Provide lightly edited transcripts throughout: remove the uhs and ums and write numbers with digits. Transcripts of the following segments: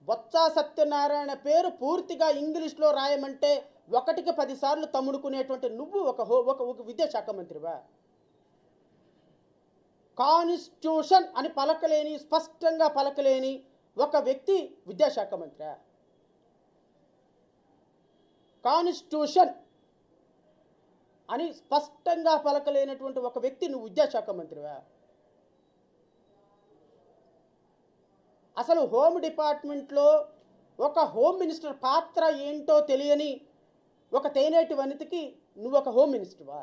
బొత్స సత్యనారాయణ పేరు పూర్తిగా ఇంగ్లీష్లో రాయమంటే 1కి 10 సార్లు తమ్ముడుకునేటువంటి నువ్వు ఒక విద్యాశాఖ మంత్రివా? కాన్స్టిట్యూషన్ అని పలకలేని, స్పష్టంగా పలకలేని ఒక వ్యక్తి విద్యాశాఖ మంత్రి? కాన్స్టిట్యూషన్ అని స్పష్టంగా పలకలేనటువంటి ఒక వ్యక్తి నువ్వు విద్యాశాఖ మంత్రివా? అసలు హోమ్ డిపార్ట్మెంట్లో ఒక హోమ్ మినిస్టర్ పాత్ర ఏంటో తెలియని ఒక తేనేటి వనితకి నువ్వు ఒక హోమ్ మినిస్టర్వా?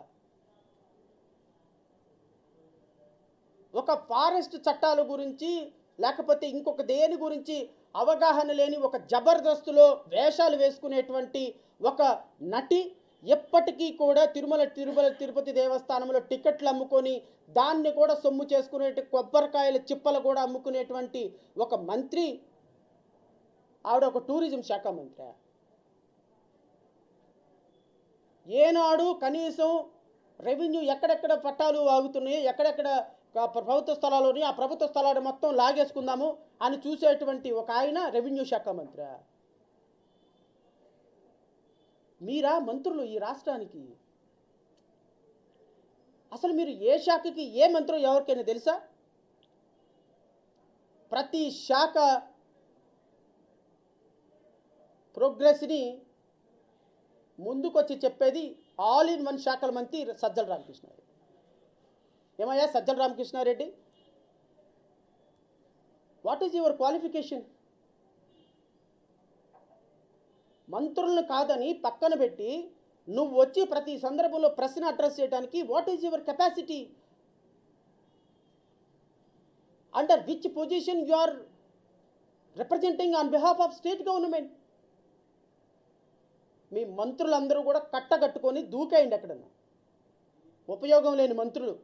ఒక ఫారెస్ట్ చట్టాల గురించి లేకపోతే ఇంకొక దేని గురించి అవగాహన లేని ఒక జబర్దస్తులో వేషాలు వేసుకునేటువంటి ఒక నటి ఎప్పటికీ కూడా తిరుమల తిరుపతి దేవస్థానంలో టికెట్లు అమ్ముకొని దాన్ని కూడా సొమ్ము చేసుకునే కొబ్బరికాయల చిప్పలు కూడా అమ్ముకునేటువంటి ఒక మంత్రి ఆవిడ ఒక టూరిజం శాఖ మంత్రి. ఏనాడు కనీసం రెవెన్యూ ఎక్కడెక్కడ పట్టాలు ఆగుతున్నాయి, ఎక్కడెక్కడ ప్రభుత్వ స్థలాలు ఆ ప్రభుత్వ స్థలాలు మొత్తం లాగేసుకుందాము అని చూసేటువంటి ఒక ఆయన రెవెన్యూ శాఖ మంత్రి. మీరా మంత్రులు ఈ రాష్ట్రానికి? అసలు మీరు ఏ శాఖకి ఏ మంత్రులు ఎవరికైనా తెలుసా? ప్రతి శాఖ ప్రోగ్రెస్ని ముందుకొచ్చి చెప్పేది ఆల్ ఇన్ వన్ శాఖల మంత్రి సజ్జల రామకృష్ణారెడ్డి. ఏమయ్యా Sajjala Ramakrishna Reddy, what is your qualification? మంత్రులను కాదని పక్కన పెట్టి నువ్వు వచ్చి ప్రతి సందర్భంలో ప్రశ్న అడ్రస్ చేయడానికి what is your capacity? Under which position you are representing on behalf of state government? మీ మంత్రులందరూ కూడా కట్టగట్టుకొని దూకేయండి ఎక్కడన్నా. ఉపయోగం లేని మంత్రులు.